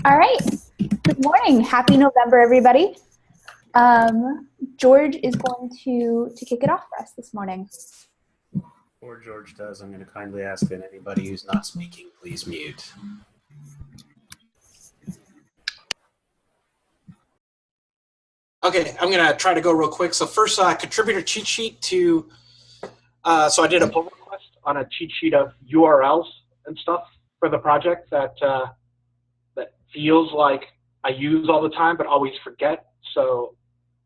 All right. Good morning. Happy November, everybody. George is going to kick it off for us this morning. Before George does, I'm going to kindly ask that anybody who's not speaking, please mute. Okay, I'm going to try to go real quick. So first, contributor cheat sheet to, so I did a pull request on a cheat sheet of URLs and stuff for the project that feels like I use all the time but always forget. So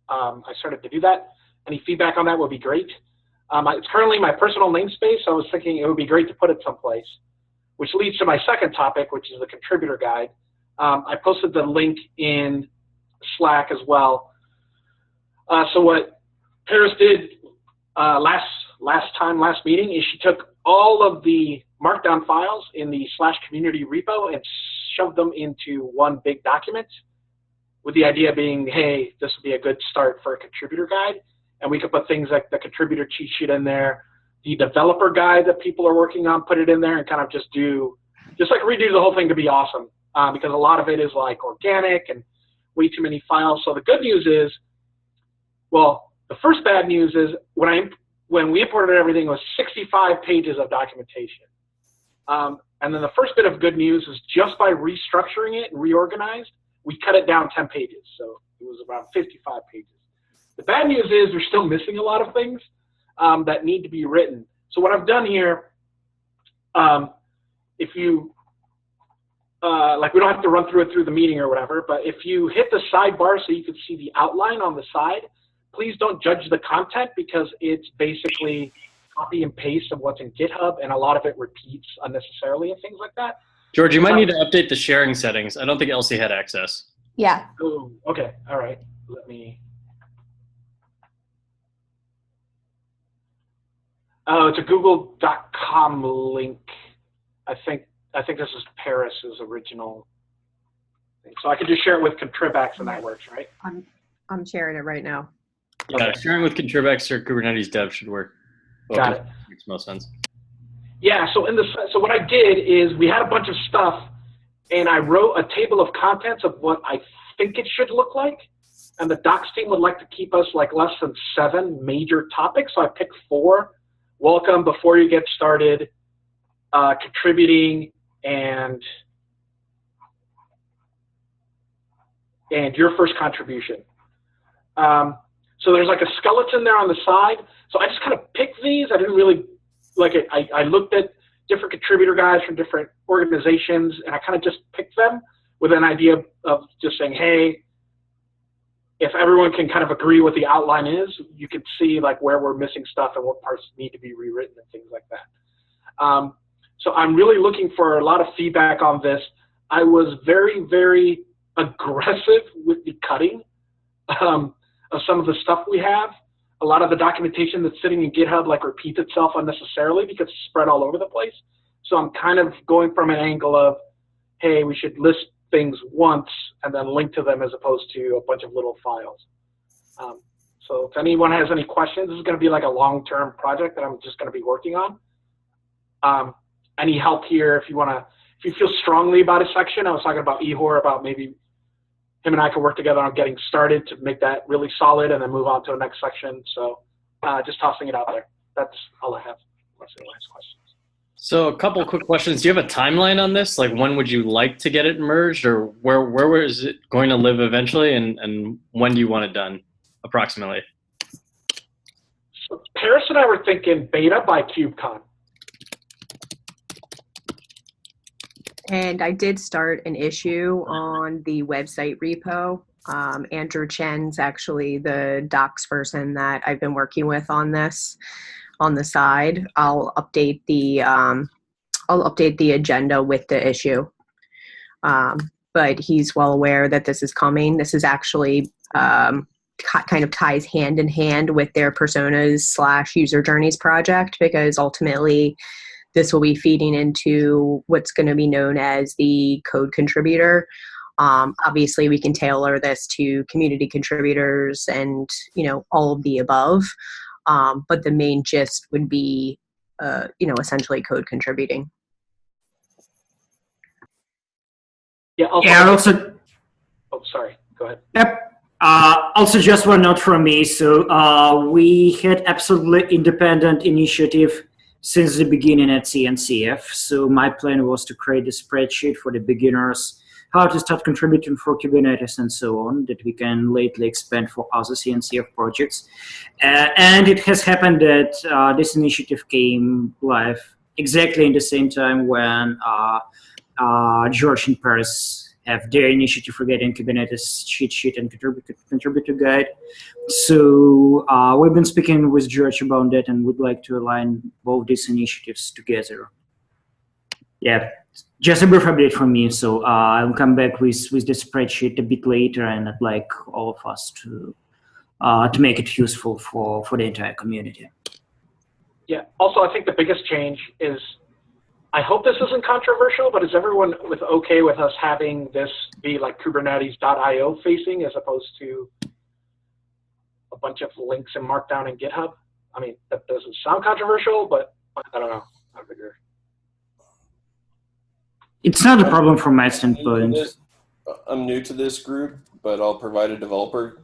I started to do that. Any feedback on that would be great. It's currently my personal namespace. So I was thinking it would be great to put it someplace, which leads to my second topic, which is the contributor guide. I posted the link in Slack as well. So what Paris did last meeting is she took all of the markdown files in the /community repo and shoved them into one big document, with the idea being, hey, this would be a good start for a contributor guide. And we could put things like the contributor cheat sheet in there, the developer guide that people are working on, put it in there and kind of just redo the whole thing to be awesome. Because a lot of it is like organic and way too many files. So the good news is, well, the first bad news is when we imported everything, it was 65 pages of documentation. And then the first bit of good news is just by restructuring it and reorganized, we cut it down 10 pages. So it was around 55 pages. The bad news is we're still missing a lot of things that need to be written. So what I've done here, if you, we don't have to run through it through the meeting or whatever, but if you hit the sidebar so you can see the outline on the side, please don't judge the content because it's basically copy and paste of what's in GitHub, and a lot of it repeats unnecessarily and things like that. George, you might need to update the sharing settings. I don't think Elsie had access. Yeah. Oh, okay. All right. Let me. Oh, it's a google.com link. I think this is Paris's original thing. So I can just share it with Contribax and that works, right? I'm sharing it right now. Yeah, Okay. sharing with Contribax or Kubernetes dev should work. Well, Got it. Makes most sense. Yeah, so what I did is we had a bunch of stuff, and I wrote a table of contents of what I think it should look like, and the docs team would like to keep us like less than 7 major topics, so I picked 4. Welcome, before you get started, contributing, and your first contribution. So there's like a skeleton there on the side. So I just kind of picked these. I didn't really like it. I looked at different contributor guides from different organizations, and I kind of just picked them with an idea of just saying, hey, if everyone can kind of agree what the outline is, you can see like where we're missing stuff and what parts need to be rewritten and things like that. So I'm really looking for a lot of feedback on this. I was very, very aggressive with the cutting of some of the stuff we have. A lot of the documentation that's sitting in GitHub like repeats itself unnecessarily because it's spread all over the place. So I'm kind of going from an angle of, hey, we should list things once and then link to them as opposed to a bunch of little files. So if anyone has any questions, this is going to be like a long-term project that I'm just going to be working on. Any help here if you feel strongly about a section. I was talking about Ihor, about maybe him and I can work together on getting started to make that really solid and then move on to the next section. So just tossing it out there. That's all I have. Unless anyone has questions. So a couple quick questions. Do you have a timeline on this? Like when would you like to get it merged, or where is it going to live eventually, and when do you want it done approximately? So Paris and I were thinking beta by KubeCon. And I did start an issue on the website repo. Andrew Chen's actually the docs person that I've been working with on this on the side. I'll update the agenda with the issue. But he's well aware that this is coming. This is actually kind of ties hand in hand with their personas / user journeys project, because ultimately this will be feeding into what's going to be known as the code contributor. Obviously, we can tailor this to community contributors and, all of the above. But the main gist would be, essentially code contributing. Yeah. Also, Yeah, also, oh, sorry. Go ahead. yep. Also, just one note from me. So we had absolutely independent initiative since the beginning at CNCF. So my plan was to create a spreadsheet for the beginners, how to start contributing for Kubernetes and so on, that we can lately expand for other CNCF projects. And it has happened that this initiative came live exactly in the same time when George and Paris have their initiative for getting Kubernetes cheat sheet and contributor guide. So we've been speaking with George about that and would like to align both these initiatives together. Yeah, just a brief update from me. So I'll come back with the spreadsheet a bit later, and I'd like all of us to make it useful for the entire community. Yeah. Also, I think the biggest change is, I hope this isn't controversial, but is everyone okay with us having this be like Kubernetes.io facing as opposed to a bunch of links in Markdown and GitHub? I mean, that doesn't sound controversial, but I don't know. I figure. It's not a problem from my standpoint. I'm new to this group, but I'll provide a developer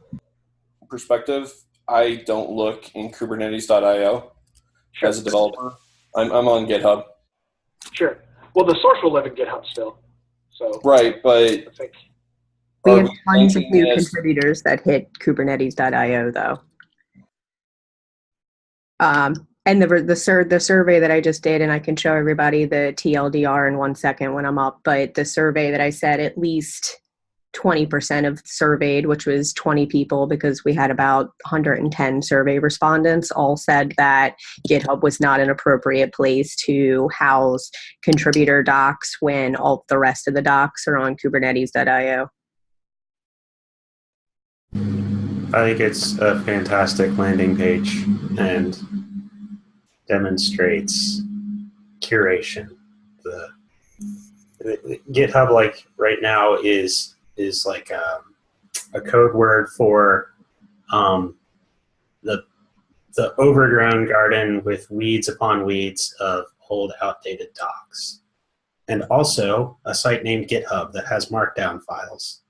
perspective. I don't look in Kubernetes.io as a developer. I'm on GitHub. Sure. Well, the source will live in GitHub still. So right, but I think we have tons of new contributors that hit Kubernetes.io though. And the survey that I just did, and I can show everybody the TLDR in 1 second when I'm up, but the survey that I said at least 20% of surveyed, which was 20 people because we had about 110 survey respondents, all said that GitHub was not an appropriate place to house contributor docs when all the rest of the docs are on Kubernetes.io. I think it's a fantastic landing page and demonstrates curation. The GitHub, like right now, is like a code word for the overgrown garden with weeds upon weeds of old, outdated docs, and also a site named GitHub that has Markdown files.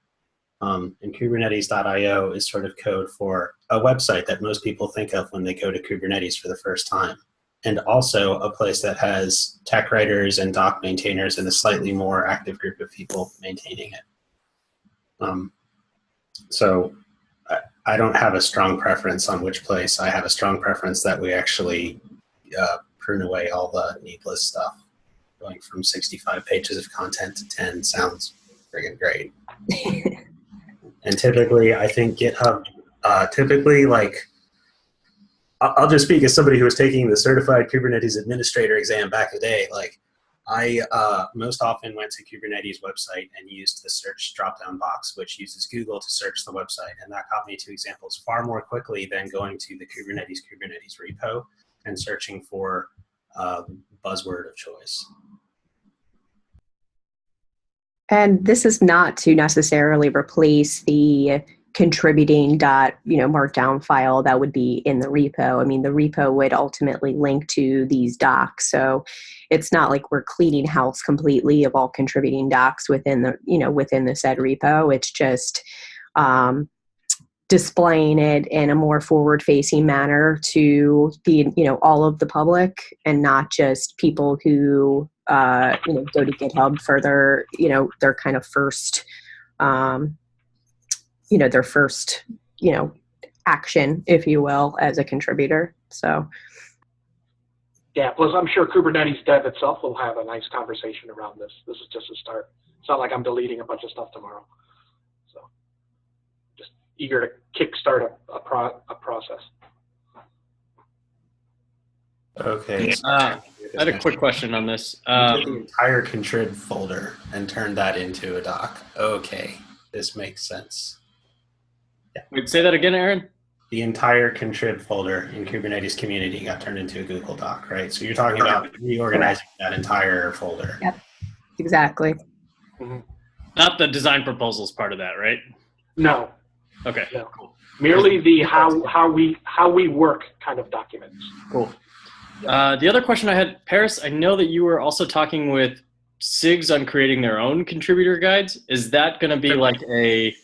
And Kubernetes.io is sort of code for a website that most people think of when they go to Kubernetes for the first time, and also a place that has tech writers and doc maintainers and a slightly more active group of people maintaining it. So I don't have a strong preference on which place. I have a strong preference that we actually prune away all the needless stuff. Going from 65 pages of content to 10 sounds friggin' great. And typically, I think GitHub, typically, like, I'll just speak as somebody who was taking the Certified Kubernetes Administrator exam back in the day. Like, I most often went to Kubernetes website and used the search drop-down box, which uses Google to search the website. And that got me to examples far more quickly than going to the Kubernetes repo and searching for buzzword of choice. And this is not to necessarily replace the contributing markdown file that would be in the repo. I mean, the repo would ultimately link to these docs. So it's not like we're cleaning house completely of all contributing docs within the said repo. It's just displaying it in a more forward-facing manner to the all of the public, and not just people who go to GitHub for their their kind of first their first action, if you will, as a contributor. So yeah, plus I'm sure Kubernetes dev itself will have a nice conversation around this. This is just a start. It's not like I'm deleting a bunch of stuff tomorrow. So just eager to kickstart a process. Okay. I had a quick question on this. You took the entire contrib folder and turned that into a doc. Okay, this makes sense. Yeah. Wait, say that again, Erin? The entire contrib folder in Kubernetes community got turned into a Google Doc, right? So you're talking about reorganizing that entire folder. Yep, exactly. Mm-hmm. Not the design proposals part of that, right? No. Okay. No. Cool. Merely the how we work kind of documents. Cool. The other question I had, Paris, I know that you were also talking with SIGs on creating their own contributor guides? Is that going to be like a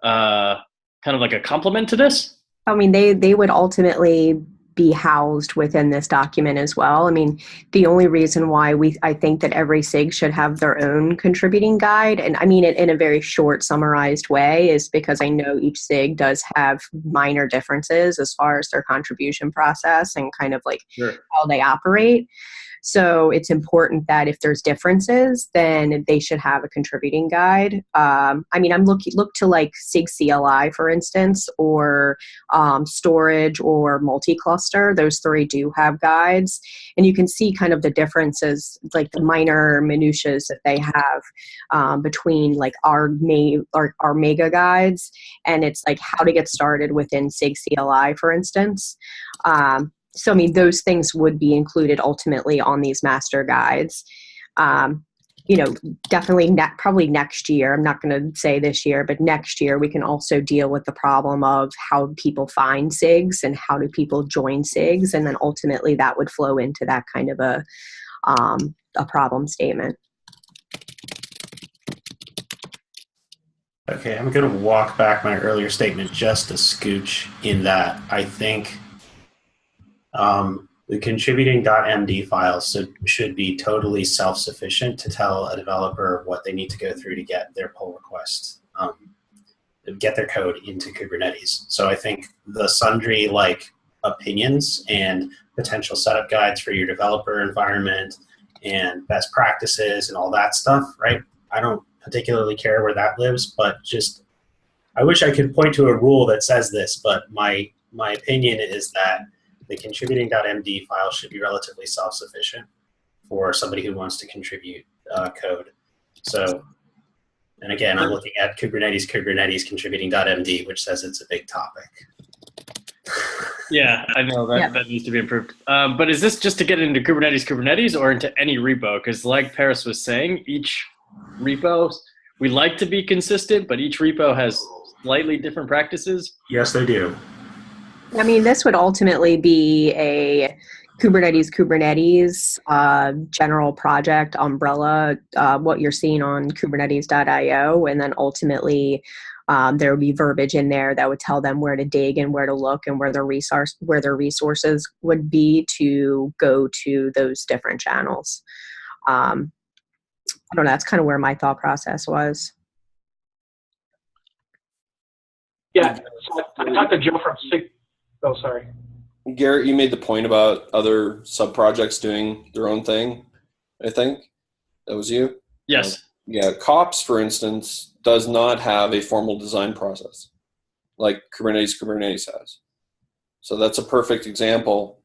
kind of like a complement to this? I mean, they would ultimately be housed within this document as well. I mean, the only reason why I think that every SIG should have their own contributing guide, and I mean it in a very short, summarized way, is because I know each SIG does have minor differences as far as their contribution process and kind of like how they operate. So it's important that if there's differences, then they should have a contributing guide. I mean, look to like SIG CLI, for instance, or storage or multi-cluster. Those three do have guides. And you can see kind of the differences, like the minor minutiae that they have between like our mega guides. And it's like how to get started within SIG CLI, for instance. So, I mean, those things would be included ultimately on these master guides. Definitely probably next year. I'm not going to say this year, but next year we can also deal with the problem of how people find SIGs and how do people join SIGs. And then ultimately that would flow into that kind of a problem statement. Okay, I'm going to walk back my earlier statement just a scooch in that I think the contributing.md files should be totally self-sufficient to tell a developer what they need to go through to get their pull request, get their code into Kubernetes. So I think the sundry like opinions and potential setup guides for your developer environment and best practices and all that stuff, right? I don't particularly care where that lives, but just I wish I could point to a rule that says this, but my opinion is that the contributing.md file should be relatively self-sufficient for somebody who wants to contribute code. So, and again, I'm looking at Kubernetes contributing.md, which says it's a big topic. Yeah, I know that needs to be improved. But is this just to get into Kubernetes or into any repo? Because like Paris was saying, each repo, we like to be consistent, but each repo has slightly different practices. Yes, they do. I mean, this would ultimately be a Kubernetes general project umbrella, what you're seeing on kubernetes.io, and then ultimately there would be verbiage in there that would tell them where to dig and where to look and where their resources would be to go to those different channels. I don't know. That's kind of where my thought process was. Yeah, so I talked to Joe from SIG. Oh, sorry. Garrett, you made the point about other sub-projects doing their own thing, I think. That was you? Yes. Yeah, COPS, for instance, does not have a formal design process like Kubernetes has. So that's a perfect example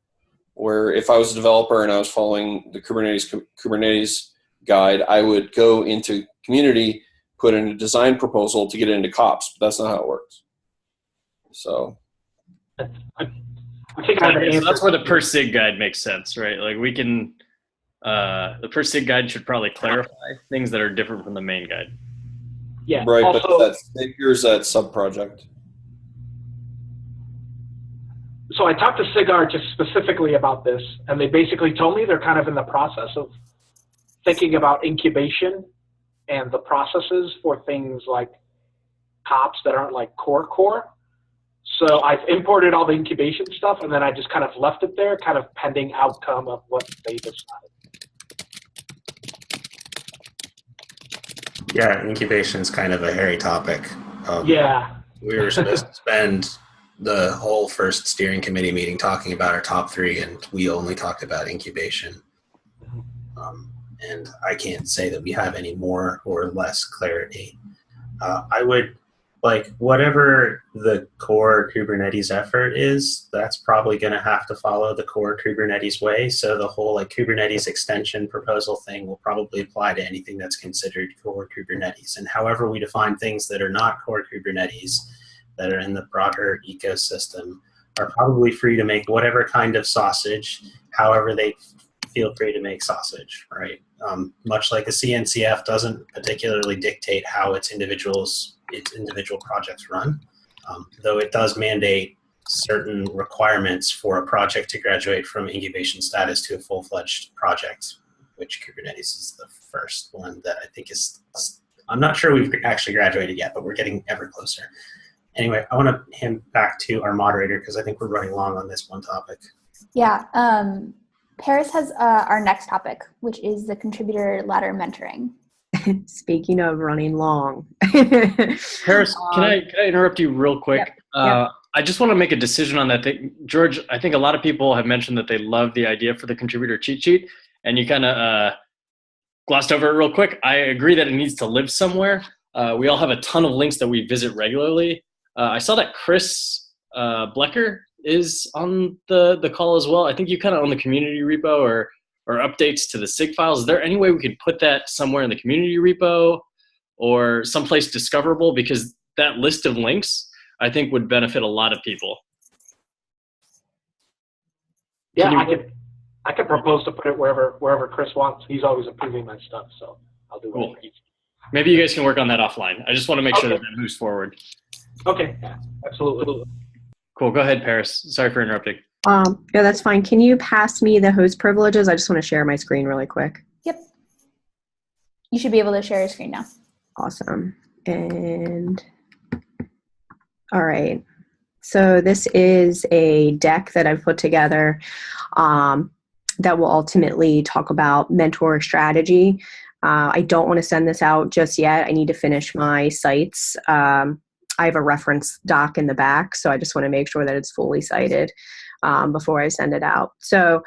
where if I was a developer and I was following the Kubernetes guide, I would go into community, put in a design proposal to get into COPS, but that's not how it works. So I think I have an answer. So that's where the per SIG guide makes sense, right? Like we can, the per SIG guide should probably clarify things that are different from the main guide. Yeah. Right, also, but that's here's that sub-project. So I talked to SIGAR just specifically about this, and they basically told me they're kind of in the process of thinking about incubation and the processes for things like COPS that aren't like core. So I've imported all the incubation stuff, and then I just kind of left it there, kind of pending outcome of what they decided. Yeah, incubation is kind of a hairy topic. Yeah. We were supposed to spend the whole first steering committee meeting talking about our top 3, and we only talked about incubation. And I can't say that we have any more or less clarity. I would, like, whatever the core Kubernetes effort is, that's probably going to have to follow the core Kubernetes way. So the whole like Kubernetes extension proposal thing will probably apply to anything that's considered core Kubernetes. And however we define things that are not core Kubernetes, that are in the broader ecosystem, are probably free to make whatever kind of sausage, however they feel free to make sausage, right? Much like a CNCF doesn't particularly dictate how its individual projects run, though it does mandate certain requirements for a project to graduate from incubation status to a full-fledged project, which Kubernetes is the first one that I think is, I'm not sure we've actually graduated yet, but we're getting ever closer. Anyway, I want to hand back to our moderator because I think we're running long on this one topic. Yeah, Paris has our next topic, which is the contributor ladder mentoring. Speaking of running long. Paris, can I interrupt you real quick? Yep. I just want to make a decision on that thing. George, I think a lot of people have mentioned that they love the idea for the contributor cheat sheet, and you kind of glossed over it real quick. I agree that it needs to live somewhere. We all have a ton of links that we visit regularly. I saw that Chris Blecker is on the call as well. I think you kind of own the community repo or updates to the SIG files. Is there any way we could put that somewhere in the community repo or someplace discoverable? Because that list of links, I think, would benefit a lot of people. Yeah, I could propose to put it wherever Chris wants. He's always approving my stuff, so I'll do whatever. Cool. Maybe you guys can work on that offline. I just want to make sure that moves forward. Okay, yeah, absolutely. Cool. Go ahead, Paris. Sorry for interrupting. Yeah, that's fine. Can you pass me the host privileges? I just want to share my screen really quick. Yep. You should be able to share your screen now. Awesome. And all right. So this is a deck that I've put together that will ultimately talk about mentor strategy. I don't want to send this out just yet. I need to finish my sites. I have a reference doc in the back, so I just want to make sure that it's fully cited before I send it out. So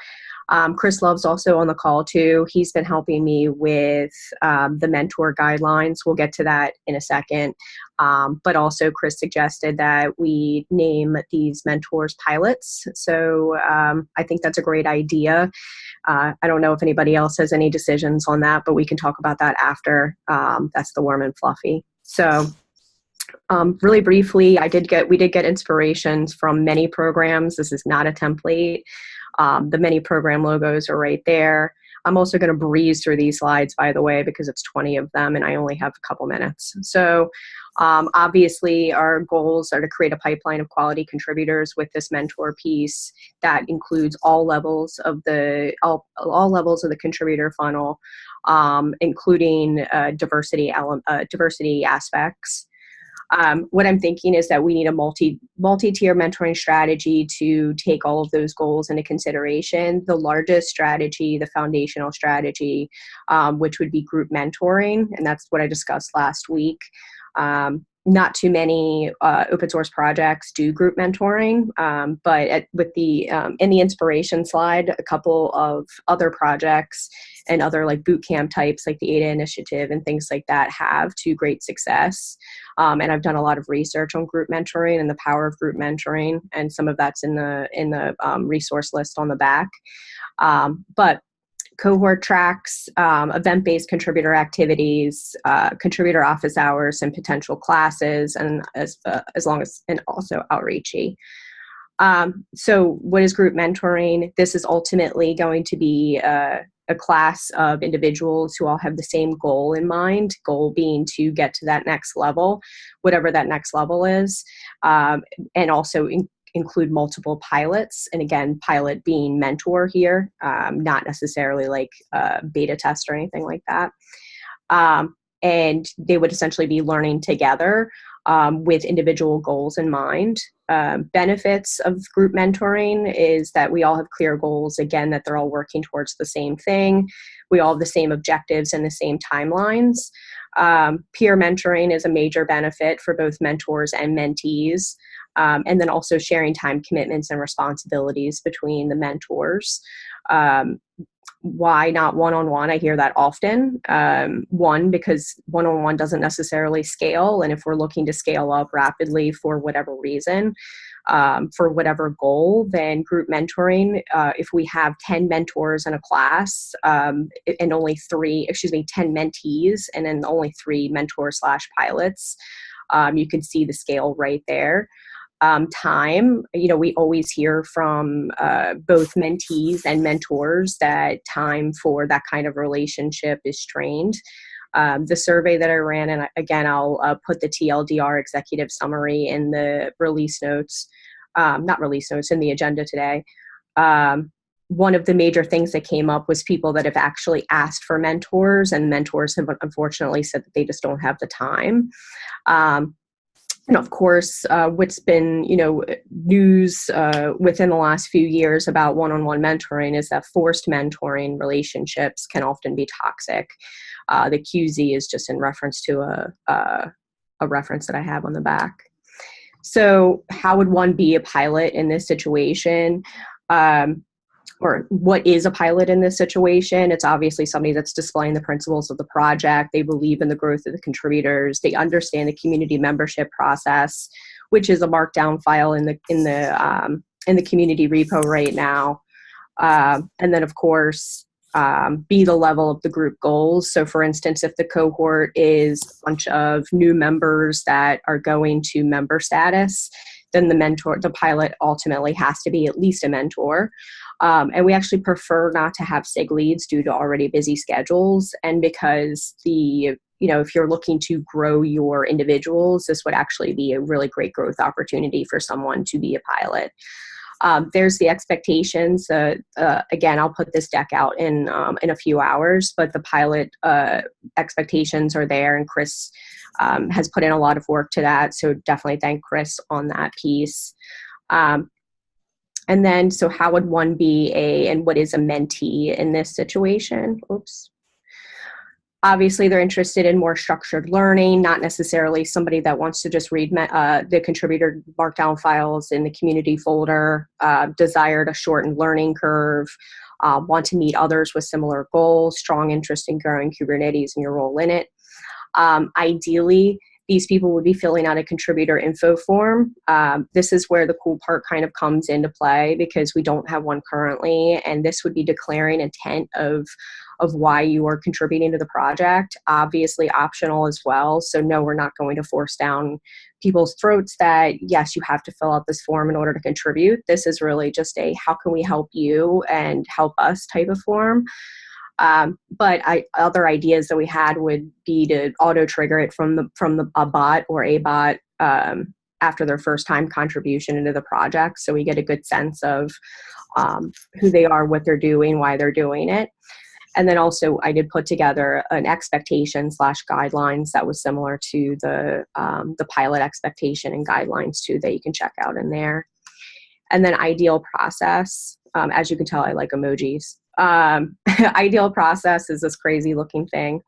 Chris Love's also on the call too. He's been helping me with the mentor guidelines. We'll get to that in a second. But also Chris suggested that we name these mentors pilots. So I think that's a great idea. I don't know if anybody else has any decisions on that, but we can talk about that after. That's the warm and fluffy. So really briefly, we did get inspirations from many programs. This is not a template. The many program logos are right there. I'm also going to breeze through these slides, by the way, because it's 20 of them and I only have a couple minutes. So obviously our goals are to create a pipeline of quality contributors with this mentor piece that includes all levels of the contributor funnel, including diversity aspects. What I'm thinking is that we need a multi-tier mentoring strategy to take all of those goals into consideration. The largest strategy, the foundational strategy, which would be group mentoring, and that's what I discussed last week. Not too many open source projects do group mentoring, but in the inspiration slide, a couple of other projects and other like boot camp types like the ADA initiative and things like that have to great success. And I've done a lot of research on group mentoring and the power of group mentoring, and some of that's in the resource list on the back. But cohort tracks, event-based contributor activities, contributor office hours, and potential classes, and and also outreachy. So what is group mentoring? This is ultimately going to be a class of individuals who all have the same goal in mind, goal being to get to that next level, whatever that next level is, and also include multiple pilots. And again, pilot being mentor here, not necessarily like beta test or anything like that. And they would essentially be learning together with individual goals in mind. Benefits of group mentoring is that we all have clear goals, again, that they're all working towards the same thing. We all have the same objectives and the same timelines. Peer mentoring is a major benefit for both mentors and mentees. And then also sharing time commitments and responsibilities between the mentors. Why not one-on-one? I hear that often. One, because one-on-one doesn't necessarily scale. And if we're looking to scale up rapidly for whatever reason, for whatever goal, then group mentoring, if we have 10 mentors in a class and only 10 mentees and then only 3 mentor/pilots, you can see the scale right there. Time, we always hear from both mentees and mentors that time for that kind of relationship is strained. The survey that I ran, and again, I'll put the TLDR executive summary in the release notes, not release notes, in the agenda today. one of the major things that came up was people that have actually asked for mentors, and mentors have unfortunately said that they just don't have the time. And of course, what's been, news within the last few years about one-on-one mentoring is that forced mentoring relationships can often be toxic. The QZ is just in reference to a reference that I have on the back. So how would one be a pilot in this situation? Or what is a pilot in this situation? It's obviously somebody that's displaying the principles of the project. They believe in the growth of the contributors. They understand the community membership process, which is a markdown file in the community repo right now. And then, of course, be the level of the group goals. So, for instance, if the cohort is a bunch of new members that are going to member status, then the pilot ultimately has to be at least a mentor. And we actually prefer not to have SIG leads due to already busy schedules, and because if you're looking to grow your individuals, this would actually be a really great growth opportunity for someone to be a pilot. There's the expectations. Again, I'll put this deck out in a few hours, but the pilot expectations are there, and Chris has put in a lot of work to that. So definitely thank Chris on that piece. And then, so how would one be and what is a mentee in this situation? Oops. Obviously, they're interested in more structured learning, not necessarily somebody that wants to just read the contributor markdown files in the community folder, desired a shortened learning curve, want to meet others with similar goals, strong interest in growing Kubernetes and your role in it. Ideally, these people would be filling out a contributor info form. This is where the cool part kind of comes into play, because we don't have one currently, and this would be declaring intent of why you are contributing to the project. Obviously optional as well. So no, we're not going to force down people's throats that, yes, you have to fill out this form in order to contribute. This is really just a how can we help you and help us type of form. But other ideas that we had would be to auto trigger it from a bot or a bot after their first time contribution into the project, so we get a good sense of who they are, what they're doing, why they're doing it. And then also I did put together an expectation / guidelines that was similar to the pilot expectation and guidelines too, that you can check out in there. And then ideal process. As you can tell, I like emojis. Ideal process is this crazy looking thing.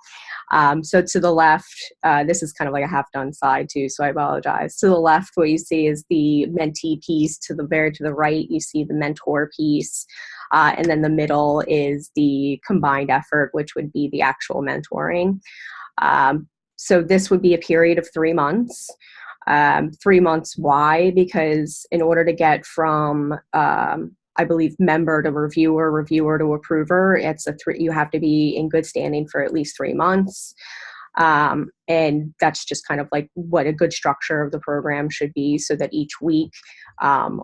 So to the left, this is kind of like a half done slide too, so I apologize. To the left, what you see is the mentee piece. To the right, you see the mentor piece. And then the middle is the combined effort, which would be the actual mentoring. So this would be a period of 3 months. 3 months, why? Because in order to get from I believe member to reviewer, reviewer to approver, you have to be in good standing for at least 3 months. And that's just kind of like what a good structure of the program should be, so that each week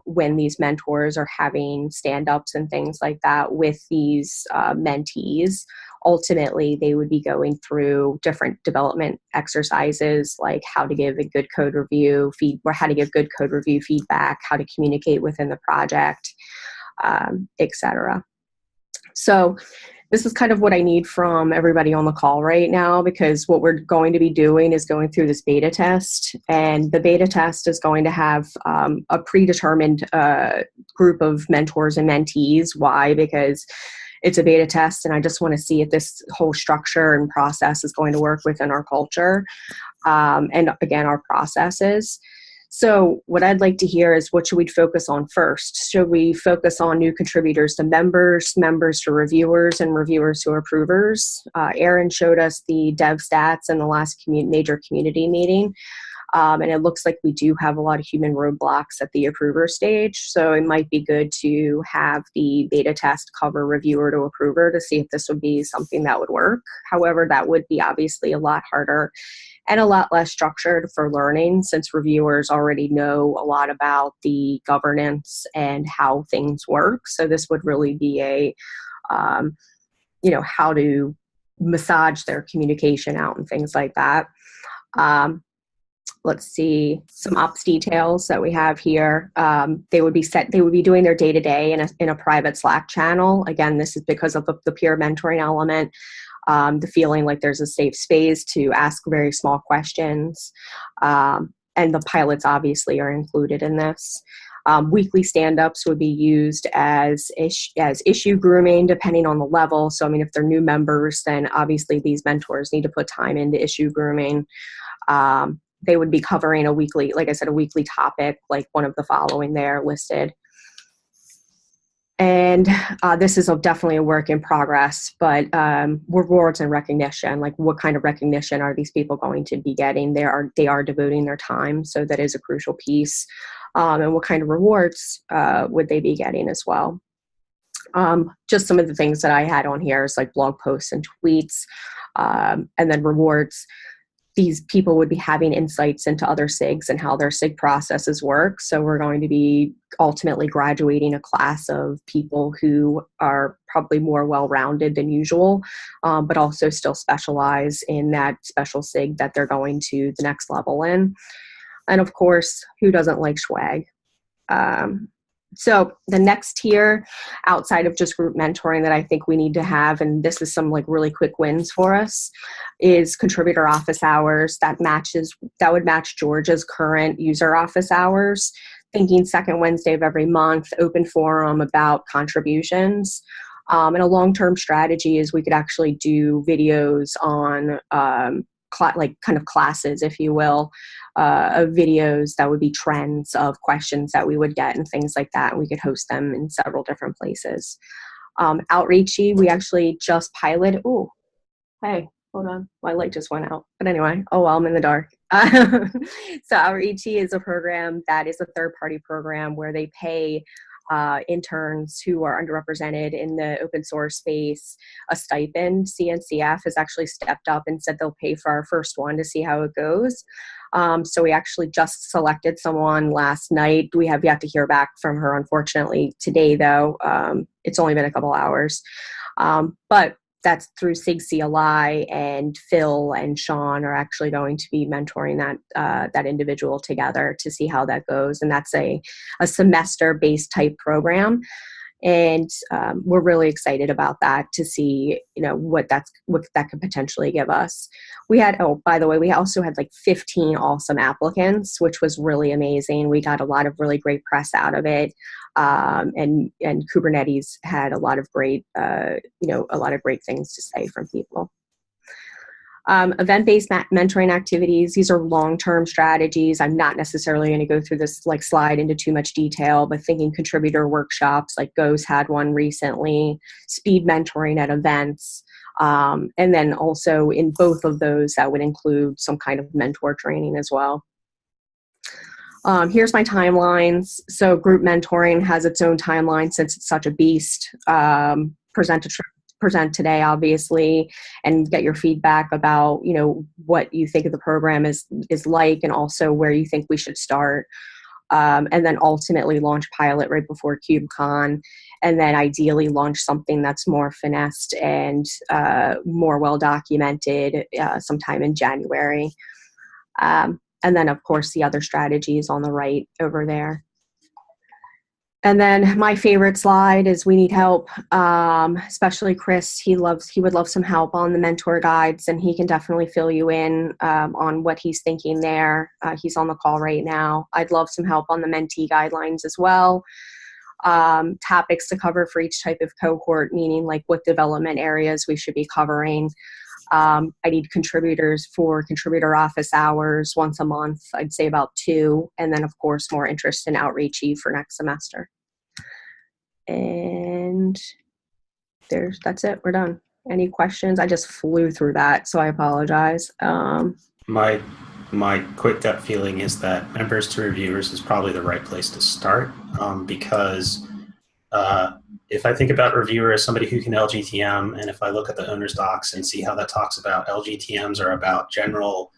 when these mentors are having stand-ups and things like that with these mentees, ultimately they would be going through different development exercises, like how to give a good code review how to give good code review feedback, how to communicate within the project, etc. So this is kind of what I need from everybody on the call right now, because what we're going to be doing is going through this beta test, and the beta test is going to have a predetermined group of mentors and mentees. Why? Because it's a beta test, and I just want to see if this whole structure and process is going to work within our culture, and again, our processes. So what I'd like to hear is, what should we focus on first? Should we focus on new contributors to members, members to reviewers, and reviewers to approvers? Erin showed us the dev stats in the last major community meeting. And it looks like we do have a lot of human roadblocks at the approver stage. So it might be good to have the beta test cover reviewer to approver to see if this would be something that would work. However, that would be obviously a lot harder and a lot less structured for learning, since reviewers already know a lot about the governance and how things work. So this would really be a, how to massage their communication out and things like that. let's see, some ops details that we have here. They would be doing their day-to-day in a private Slack channel. Again, this is because of the peer mentoring element, the feeling like there's a safe space to ask very small questions. And the pilots obviously are included in this. Weekly stand-ups would be used as issue grooming, depending on the level. So, I mean, if they're new members, then obviously these mentors need to put time into issue grooming. They would be covering a weekly, like I said, a weekly topic, like one of the following there listed. And this is definitely a work in progress, but rewards and recognition, like what kind of recognition are these people going to be getting? They are devoting their time, so that is a crucial piece. And what kind of rewards would they be getting as well? Just some of the things that I had on here is like blog posts and tweets, and then rewards. These people would be having insights into other SIGs and how their SIG processes work. So we're going to be ultimately graduating a class of people who are probably more well-rounded than usual, but also still specialize in that special SIG that they're going to the next level in. And of course, who doesn't like swag? So the next tier outside of just group mentoring that I think we need to have, and this is some like really quick wins for us, is contributor office hours. That would match Georgia's current user office hours, thinking second Wednesday of every month, open forum about contributions. And a long-term strategy is we could actually do videos on like kind of classes, if you will, of videos that would be trends of questions that we would get and things like that. And we could host them in several different places. Outreachy, we actually just piloted. Oh, hey, hold on. My light just went out. But anyway, oh, well, I'm in the dark. So Outreachy is a program that is a third-party program where they pay interns who are underrepresented in the open source space a stipend. CNCF has actually stepped up and said they'll pay for our first one to see how it goes. So we actually just selected someone last night. We have yet to hear back from her, unfortunately, today, though. It's only been a couple hours. But that's through SIG CLI, and Phil and Sean are actually going to be mentoring that individual together to see how that goes. And that's a semester-based type program. And we're really excited about that to see, what that could potentially give us. We had, by the way, we also had like 15 awesome applicants, which was really amazing. We got a lot of really great press out of it. And Kubernetes had a lot of great, a lot of great things to say from people. Event-based mentoring activities, these are long-term strategies. I'm not necessarily going to go through this slide into too much detail, but thinking contributor workshops, like Go's had one recently, speed mentoring at events, and then also in both of those, that would include some kind of mentor training as well. Here's my timelines. So group mentoring has its own timeline since it's such a beast. Present today, obviously, and get your feedback about, what you think of the program is like, and also where you think we should start. And then ultimately launch pilot right before KubeCon, and then ideally launch something that's more finessed and more well-documented sometime in January. And then, of course, the other strategies on the right over there. And then my favorite slide is we need help, especially Chris. He would love some help on the mentor guides, and he can definitely fill you in on what he's thinking there. He's on the call right now. I'd love some help on the mentee guidelines as well. Topics to cover for each type of cohort, meaning like what development areas we should be covering. I need contributors for contributor office hours once a month. I'd say about 2. And then, of course, more interest in Outreachy for next semester. And that's it. We're done. Any questions? I just flew through that, so I apologize. My quick gut feeling is that members to reviewers is probably the right place to start, because if I think about reviewer as somebody who can LGTM, and if I look at the owner's docs and see how that talks about LGTMs are about general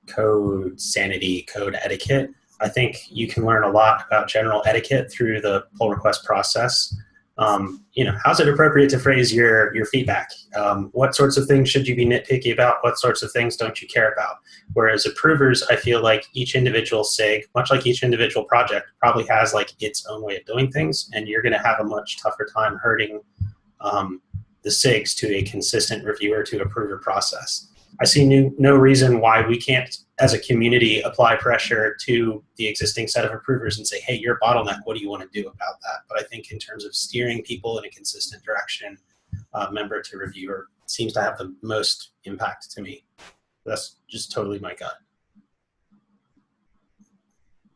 code sanity, code etiquette, I think you can learn a lot about general etiquette through the pull request process. How's it appropriate to phrase your feedback? What sorts of things should you be nitpicky about? What sorts of things don't you care about? Whereas approvers, I feel like each individual SIG, much like each individual project, probably has like its own way of doing things, and you're going to have a much tougher time herding the SIGs to a consistent reviewer to approver process. I see no reason why we can't, as a community, apply pressure to the existing set of approvers and say, hey, you're a bottleneck, what do you want to do about that? But I think in terms of steering people in a consistent direction, member to reviewer seems to have the most impact to me. That's just totally my gut.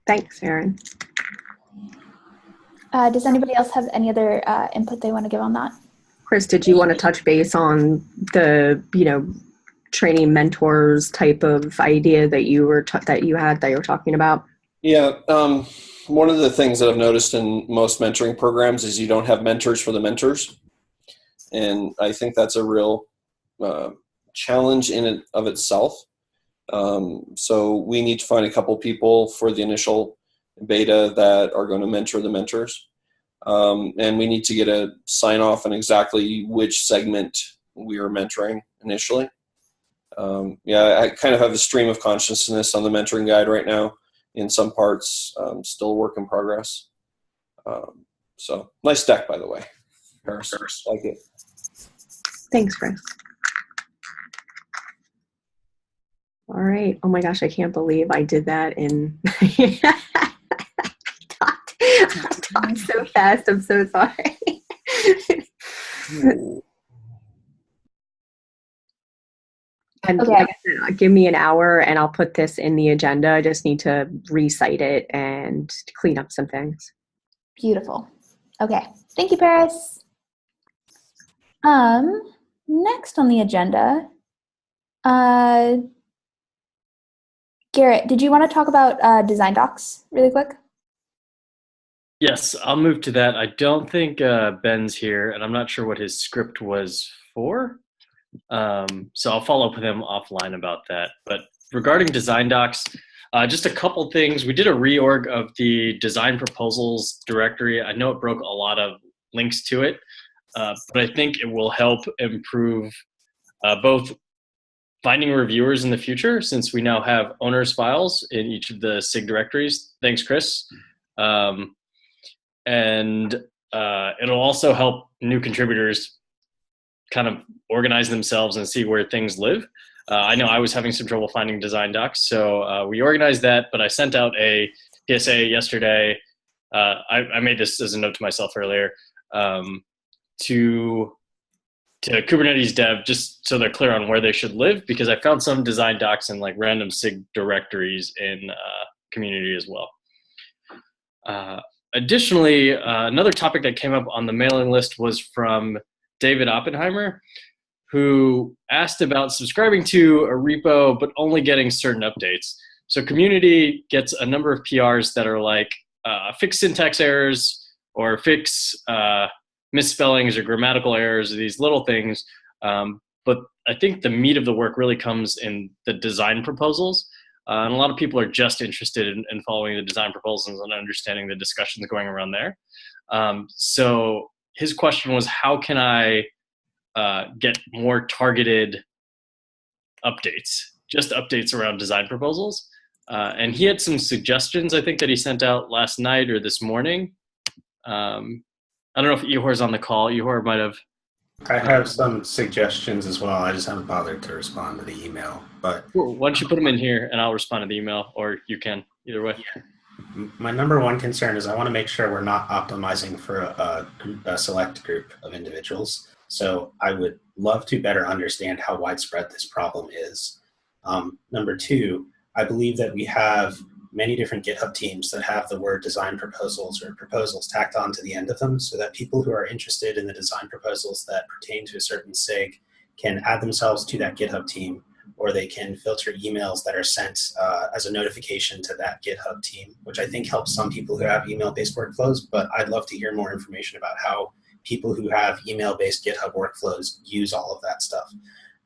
Thanks, Erin. Does anybody else have any other input they want to give on that? Chris, did you want to touch base on the, training mentors type of idea that you were talking about? Yeah, one of the things that I've noticed in most mentoring programs is you don't have mentors for the mentors, and I think that's a real challenge in and of itself. So we need to find a couple people for the initial beta that are going to mentor the mentors, and we need to get a sign off on exactly which segment we are mentoring initially. I kind of have a stream of consciousness on the mentoring guide right now. In some parts, still a work in progress. So nice deck, by the way. Paris. Like it. Thanks, Chris. All right. Oh my gosh, I can't believe I did that in. I talked so fast. I'm so sorry. And okay. Like I said, give me an hour and I'll put this in the agenda. I just need to recite it and clean up some things. Beautiful. Okay. Thank you, Paris. Next on the agenda, Garrett, did you want to talk about design docs really quick? Yes, I'll move to that. I don't think Ben's here, and I'm not sure what his script was for. So I'll follow up with him offline about that. But regarding design docs, just a couple things. We did a reorg of the design proposals directory. I know it broke a lot of links to it, but I think it will help improve both finding reviewers in the future, since we now have owners files in each of the SIG directories. Thanks, Chris. And it'll also help new contributors kind of organize themselves and see where things live. I know I was having some trouble finding design docs, so we organized that, but I sent out a PSA yesterday. I made this as a note to myself earlier, to Kubernetes dev, just so they're clear on where they should live, because I found some design docs in like random SIG directories in community as well. Additionally, another topic that came up on the mailing list was from David Oppenheimer, who asked about subscribing to a repo but only getting certain updates. So community gets a number of PRs that are like fix syntax errors or fix misspellings or grammatical errors, or these little things. But I think the meat of the work really comes in the design proposals. And a lot of people are just interested in following the design proposals and understanding the discussions going around there. So his question was, how can I get more targeted updates, just updates around design proposals? And he had some suggestions, I think, that he sent out last night or this morning. I don't know if Ihor's on the call. Ihor might have. I have some suggestions as well. I just haven't bothered to respond to the email. But Why don't you put them in here and I'll respond to the email, or you can, either way. Yeah. My number one concern is I want to make sure we're not optimizing for a select group of individuals. So I would love to better understand how widespread this problem is. Number two, I believe that we have many different GitHub teams that have the word design proposals or proposals tacked on to the end of them, so that people who are interested in the design proposals that pertain to a certain SIG can add themselves to that GitHub team, or they can filter emails that are sent as a notification to that GitHub team, which I think helps some people who have email-based workflows, but I'd love to hear more information about how people who have email-based GitHub workflows use all of that stuff.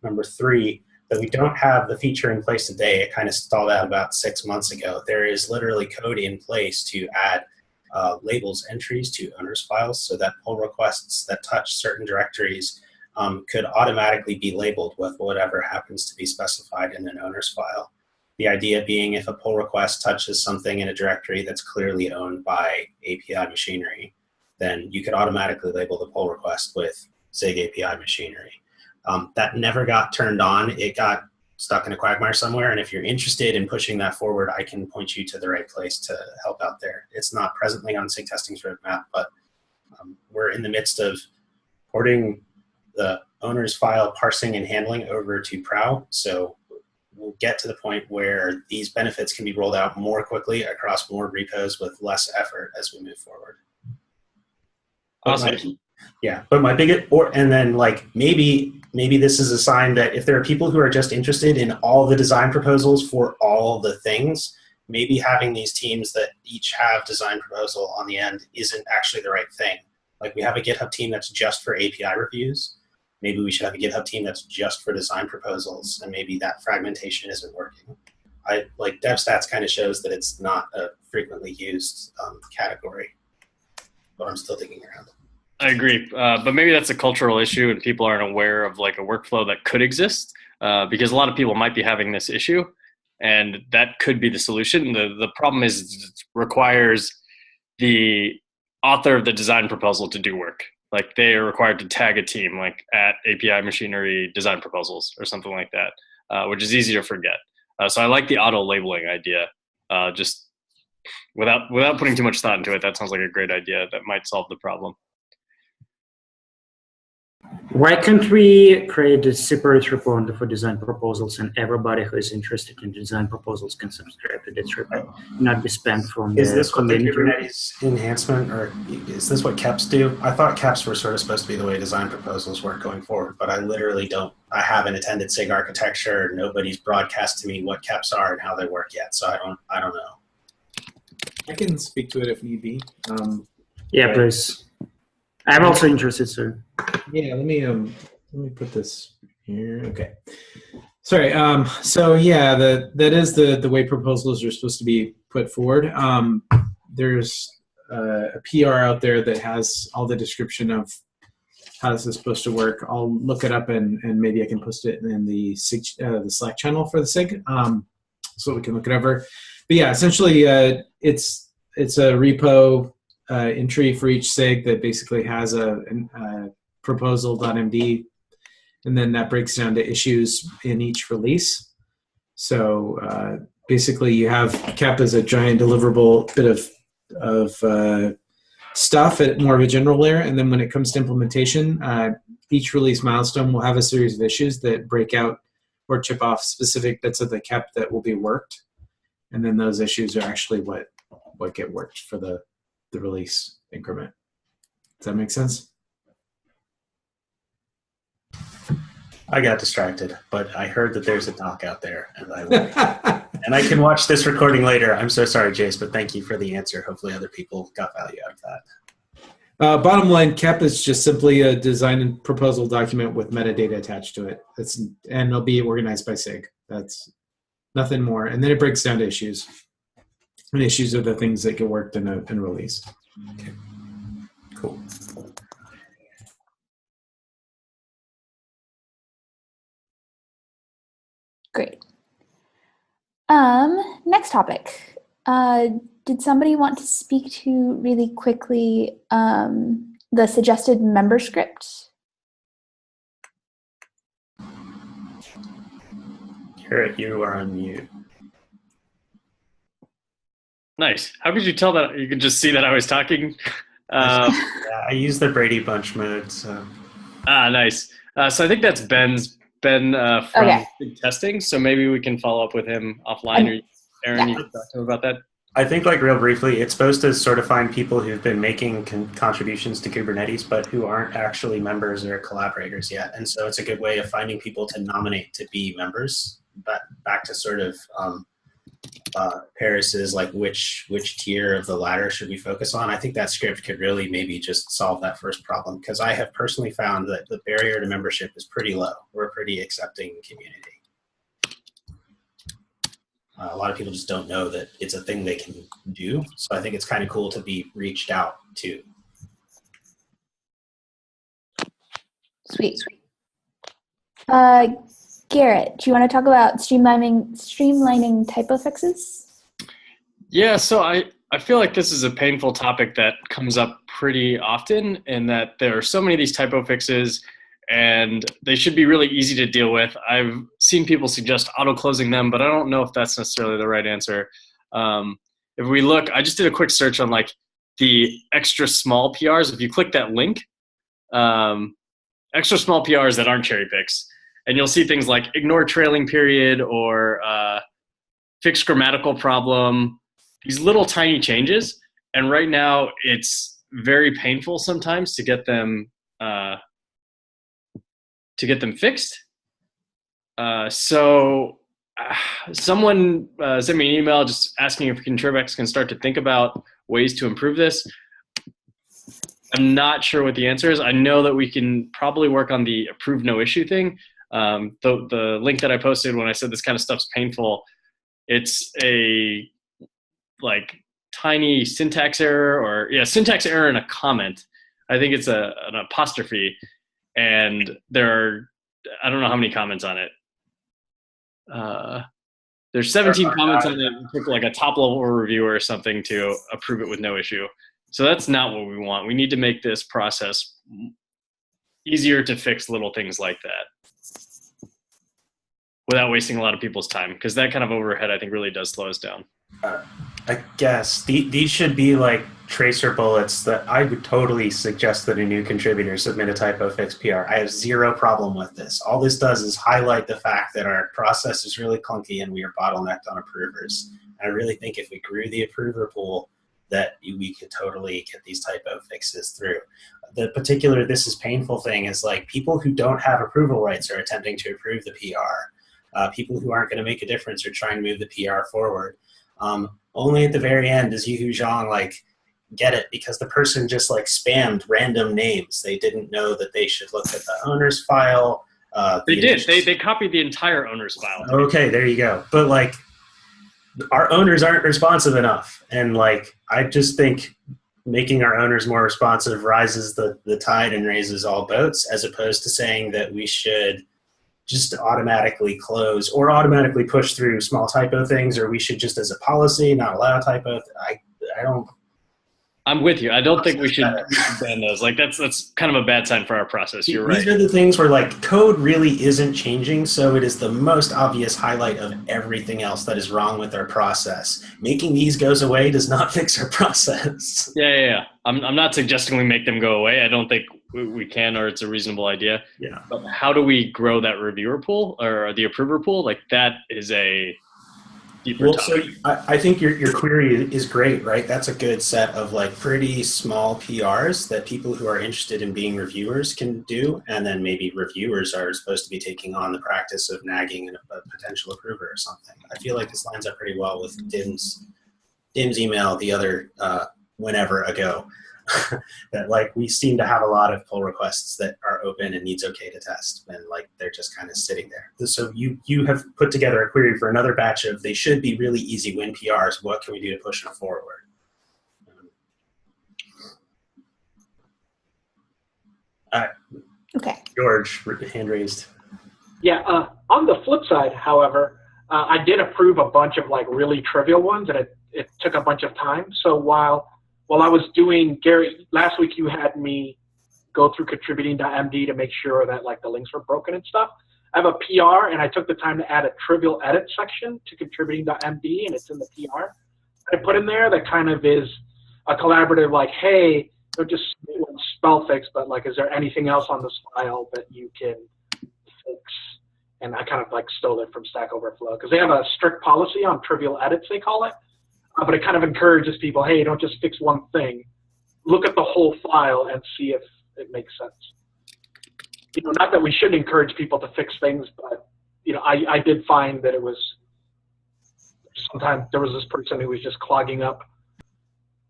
Number three, that we don't have the feature in place today. It kind of stalled out about 6 months ago. There is literally code in place to add labels entries to owners files so that pull requests that touch certain directories could automatically be labeled with whatever happens to be specified in an owners file. The idea being if a pull request touches something in a directory that's clearly owned by API machinery, then you could automatically label the pull request with SIG API machinery. That never got turned on. It got stuck in a quagmire somewhere, and if you're interested in pushing that forward, I can point you to the right place to help out there. It's not presently on SIG Testing's roadmap, but we're in the midst of porting the owner's file parsing and handling over to Prow, so we'll get to the point where these benefits can be rolled out more quickly across more repos with less effort as we move forward. Awesome. Yeah, but my biggest, and then like maybe this is a sign that if there are people who are just interested in all the design proposals for all the things, maybe having these teams that each have design proposal on the end isn't actually the right thing. Like we have a GitHub team that's just for API reviews. Maybe we should have a GitHub team that's just for design proposals, and maybe that fragmentation isn't working. Like DevStats kind of shows that it's not a frequently used category, but I'm still digging around. I agree, but maybe that's a cultural issue and people aren't aware of like a workflow that could exist because a lot of people might be having this issue and that could be the solution. The problem is it requires the author of the design proposal to do work. Like they are required to tag a team like at API Machinery Design Proposals or something like that, which is easy to forget. So I like the auto labeling idea. Just without putting too much thought into it, that sounds like a great idea that might solve the problem. Why can't we create a separate repo for design proposals and everybody who is interested in design proposals can subscribe to this repo, not be spent from Is the this what the community? Kubernetes enhancement, or is this what KEPs do? I thought KEPs were sort of supposed to be the way design proposals work going forward, but I literally don't. I haven't attended SIG architecture. Nobody's broadcast to me what KEPs are and how they work yet, so I don't know. I can speak to it if need be. Yeah, please. I'm also interested, sir. Yeah, let me put this here. Okay. Sorry. So yeah, that is the way proposals are supposed to be put forward. There's a PR out there that has all the description of how this is supposed to work. I'll look it up and maybe I can post it in the SIG, the Slack channel for the SIG, so we can look it over. But yeah, essentially, it's a repo entry for each SIG that basically has a proposal.md, and then that breaks down to issues in each release. So basically, you have KEP as a giant deliverable bit of stuff at more of a general layer, and then when it comes to implementation, each release milestone will have a series of issues that break out or chip off specific bits of the KEP that will be worked, and then those issues are actually what get worked for the release increment. Does that make sense? I got distracted, but I heard that there's a doc out there, and and I can watch this recording later. I'm so sorry, Jace, but thank you for the answer. Hopefully other people got value out of that. Bottom line, KEP is just simply a design and proposal document with metadata attached to it. And it'll be organized by SIG. That's nothing more. And then it breaks down to issues. And issues are the things that get worked in a release. Okay. Cool. Great. Next topic. Did somebody want to speak to really quickly the suggested member script? Garrett, you are on mute. Nice. How could you tell that? You could just see that I was talking. Yeah, I use the Brady Bunch mode. So. Nice. So I think that's Ben from SIG Testing. So maybe we can follow up with him offline. Or Erin, you can talk to him about that. I think, like, real briefly, it's supposed to sort of find people who've been making contributions to Kubernetes, but who aren't actually members or collaborators yet. And so it's a good way of finding people to nominate to be members. But back to sort of Paris's, like, which tier of the ladder should we focus on? I think that script could really maybe just solve that first problem, because I have personally found that the barrier to membership is pretty low. We're a pretty accepting community. A lot of people just don't know that it's a thing they can do. So I think it's kind of cool to be reached out to. Sweet. Garrett, do you want to talk about streamlining typo fixes? Yeah, so I feel like this is a painful topic that comes up pretty often, in that there are so many of these typo fixes and they should be really easy to deal with. I've seen people suggest auto-closing them, but I don't know if that's necessarily the right answer. If we look, I just did a quick search on like the extra small PRs. If you click that link, extra small PRs that aren't cherry picks, and you'll see things like ignore trailing period or fix grammatical problem, these little tiny changes. And right now it's very painful sometimes to get them fixed. Someone sent me an email just asking if Contribex can start to think about ways to improve this. I'm not sure what the answer is. I know that we can probably work on the approve no issue thing. The link that I posted when I said this kind of stuff's painful, it's a like tiny syntax error syntax error in a comment. I think it's an apostrophe, and I don't know how many comments on it. There's 17 comments on it. It took like a top level reviewer or something to approve it with no issue. So that's not what we want. We need to make this process easier to fix little things like that without wasting a lot of people's time, because that kind of overhead I think really does slow us down. I guess these should be like tracer bullets that I would totally suggest that a new contributor submit a typo fix PR. I have zero problem with this. All this does is highlight the fact that our process is really clunky and we are bottlenecked on approvers. I really think if we grew the approver pool, that we could totally get these typo fixes through. The particular this is painful thing is like people who don't have approval rights are attempting to approve the PR. People who aren't going to make a difference are trying to move the PR forward. Only at the very end does Yuhu Zhang like get it, because the person just like spammed random names. They didn't know that they should look at the owner's file. They did. They copied the entire owner's file. Okay, there you go. But like our owners aren't responsive enough. And like I just think making our owners more responsive rises the tide and raises all boats, as opposed to saying that we should just automatically close or automatically push through small typo things, or we should just as a policy not allow typo. I don't. I'm with you. I don't think we should ban those. Like that's kind of a bad sign for our process. You're right. These are the things where like code really isn't changing, so it is the most obvious highlight of everything else that is wrong with our process. Making these goes away does not fix our process. Yeah. I'm not suggesting we make them go away. I don't think we can, or it's a reasonable idea. Yeah. But how do we grow that reviewer pool or the approver pool? Like that is a deeper topic. So I think your query is great, right? That's a good set of like pretty small PRs that people who are interested in being reviewers can do, and then maybe reviewers are supposed to be taking on the practice of nagging a potential approver or something. I feel like this lines up pretty well with Dim's email the other whenever ago. That like we seem to have a lot of pull requests that are open and needs okay to test, and like they're just kind of sitting there. So you have put together a query for another batch of they should be really easy win PRs. What can we do to push them forward? Okay. George, hand raised. Yeah. On the flip side, however, I did approve a bunch of like really trivial ones, and it took a bunch of time. So while I was doing, Gary, last week you had me go through contributing.md to make sure that like the links were broken and stuff. I have a PR, and I took the time to add a trivial edit section to contributing.md, and it's in the PR. I put in there that kind of is a collaborative, like, hey, don't just spell fix, but like, is there anything else on this file that you can fix? And I kind of like stole it from Stack Overflow, because they have a strict policy on trivial edits, they call it. But it kind of encourages people, hey, don't just fix one thing. Look at the whole file and see if it makes sense. You know, not that we shouldn't encourage people to fix things, but you know, I did find that it was sometimes there was this person who was just clogging up.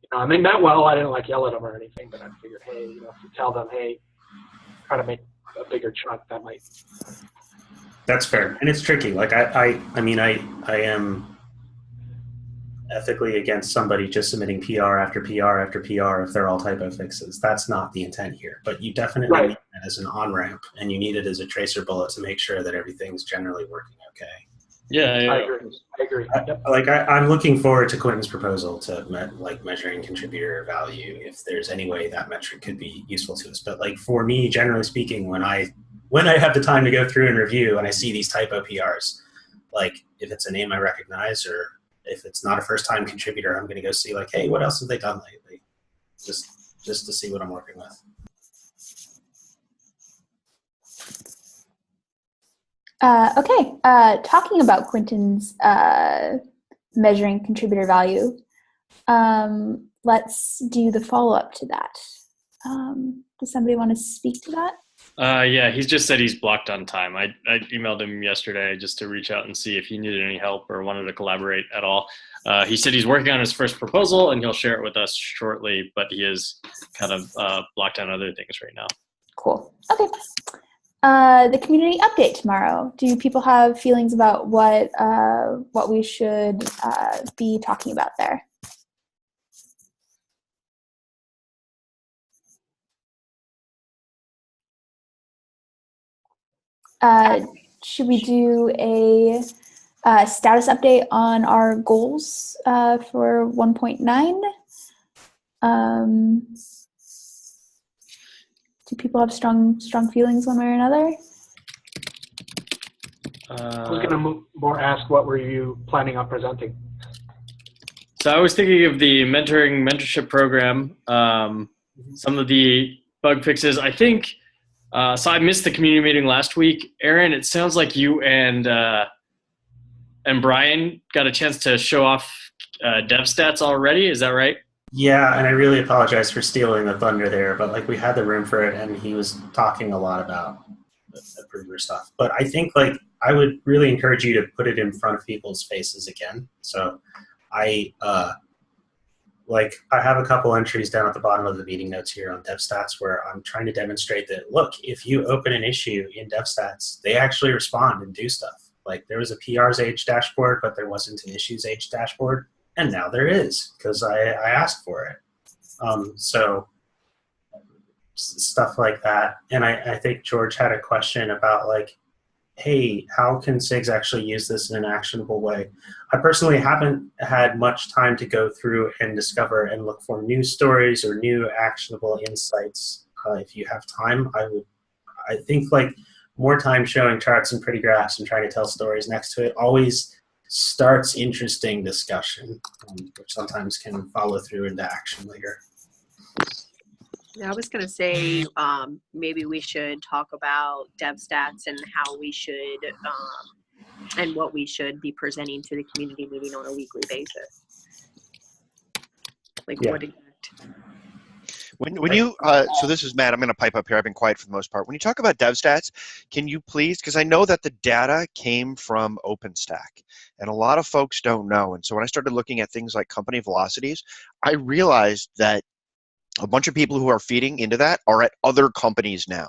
You know, and they meant well. I didn't like yell at them or anything, but I figured, hey, you know, if you tell them, hey, try to make a bigger chunk, that might. That's fair, and it's tricky. Like I mean, I am ethically against somebody just submitting PR after PR after PR if they're all typo fixes. That's not the intent here. But you definitely need it as an on-ramp, and you need it as a tracer bullet to make sure that everything's generally working okay. Yeah. I agree. Yep. I'm looking forward to Quentin's proposal to measuring contributor value, if there's any way that metric could be useful to us. But like for me, generally speaking, when I have the time to go through and review and I see these typo PRs, like if it's a name I recognize or if it's not a first-time contributor, I'm going to go see like, hey, what else have they done lately? Just to see what I'm working with. Okay, talking about Quentin's measuring contributor value, let's do the follow-up to that. Does somebody want to speak to that? Yeah, he's just said he's blocked on time. I emailed him yesterday just to reach out and see if he needed any help or wanted to collaborate at all. He said he's working on his first proposal and he'll share it with us shortly, but he is kind of blocked on other things right now. Cool. Okay. The community update tomorrow. Do people have feelings about what we should be talking about there? Should we do a status update on our goals for 1.9? Do people have strong feelings one way or another? I was going to ask what were you planning on presenting? So I was thinking of the mentorship program, some of the bug fixes. I think, so I missed the community meeting last week. Erin, it sounds like you and Brian got a chance to show off dev stats already. Is that right? Yeah, and I really apologize for stealing the thunder there, but like we had the room for it and he was talking a lot about the prover stuff. But I think like I would really encourage you to put it in front of people's faces again. So I have a couple entries down at the bottom of the meeting notes here on DevStats where I'm trying to demonstrate that, look, if you open an issue in DevStats, they actually respond and do stuff. Like there was a PR's age dashboard, but there wasn't an issues age dashboard. And now there is, because I asked for it. So stuff like that. And I think George had a question about like, hey, how can SIGs actually use this in an actionable way? I personally haven't had much time to go through and discover and look for news stories or new actionable insights. If you have time, I think like more time showing charts and pretty graphs and trying to tell stories next to it always starts interesting discussion, which sometimes can follow through into action later. I was going to say maybe we should talk about DevStats and how we should and what we should be presenting to the community meeting on a weekly basis. Like what exact? When you, so this is Matt, I'm going to pipe up here. I've been quiet for the most part. When you talk about DevStats, can you please, because I know that the data came from OpenStack, and a lot of folks don't know. And so when I started looking at things like company velocities, I realized that a bunch of people who are feeding into that are at other companies now.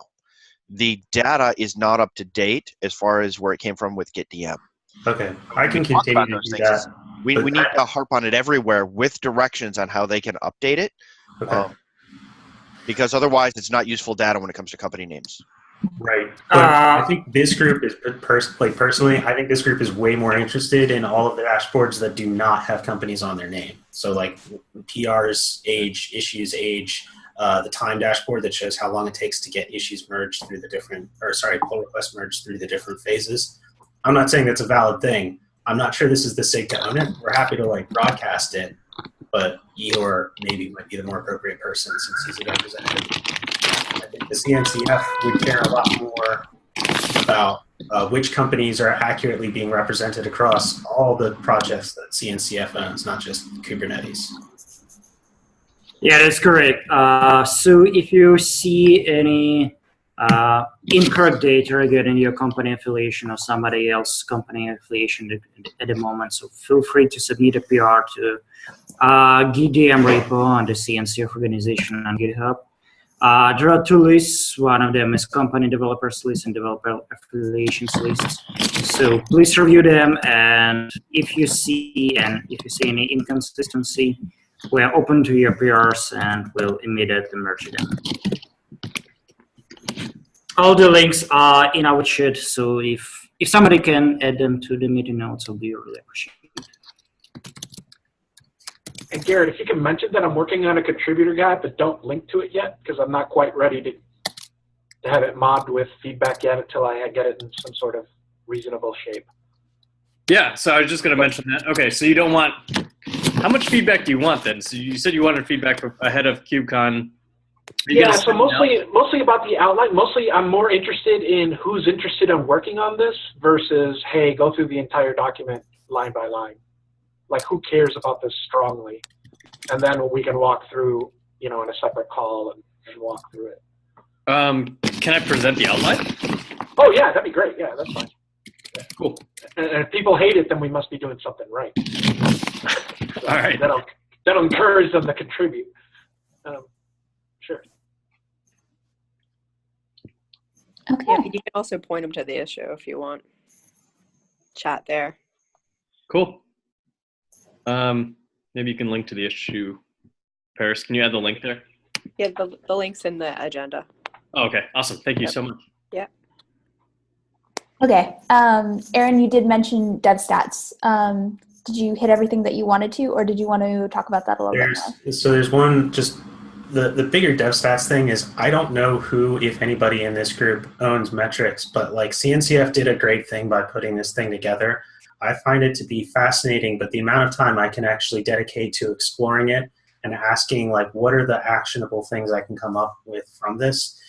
The data is not up to date as far as where it came from with GitDM. Okay, I can continue to do that. We need to harp on it everywhere with directions on how they can update it. Okay. Because otherwise it's not useful data when it comes to company names. Right. But I think this group is, personally, I think this group is way more interested in all of the dashboards that do not have companies on their name. So like PR's age, issues age, the time dashboard that shows how long it takes to get issues merged through the different, pull requests merged through the different phases. I'm not saying that's a valid thing. I'm not sure this is the SIG to own it. We're happy to like broadcast it, but Eeyore maybe might be the more appropriate person since he's a representative. I think the CNCF would care a lot more about which companies are accurately being represented across all the projects that CNCF owns, not just Kubernetes. Yeah, that's correct. So if you see any incorrect data again in your company affiliation or somebody else's company affiliation at the moment, so feel free to submit a PR to GitDM repo on the CNCF organization on GitHub. There are two lists. One of them is company developers list and developer affiliations list. So please review them, and if you see any inconsistency, we are open to your PRs and will immediately merge them. All the links are in our chat, so if somebody can add them to the meeting notes, I'll be really appreciated. And Garrett, if you can mention that I'm working on a contributor guide, but don't link to it yet, because I'm not quite ready to have it mobbed with feedback yet until I get it in some sort of reasonable shape. Yeah, so I was just going to mention that. Okay, so you don't want, how much feedback do you want then? So you said you wanted feedback ahead of KubeCon. Yeah, so mostly about the outline. Mostly I'm more interested in who's interested in working on this versus, hey, go through the entire document line by line. Like, who cares about this strongly? And then we can walk through, in a separate call and walk through it. Can I present the outline? Oh, yeah, that'd be great. Yeah, that's fine. Yeah. Cool. And if people hate it, then we must be doing something right. All right. That'll encourage them to contribute. Sure. Okay. Yeah, you can also point them to the issue if you want. Chat there. Cool. Maybe you can link to the issue. Paris, can you add the link there? Yeah, the link's in the agenda. Oh, okay, awesome. Thank you so much. Yeah. Okay. Erin, you did mention dev stats. Did you hit everything that you wanted to, or did you want to talk about that a little bit more? So there's one, just the bigger dev stats thing is, I don't know who, if anybody in this group owns metrics, but like CNCF did a great thing by putting this thing together. I find it to be fascinating, but the amount of time I can actually dedicate to exploring it and asking, like, what are the actionable things I can come up with from this,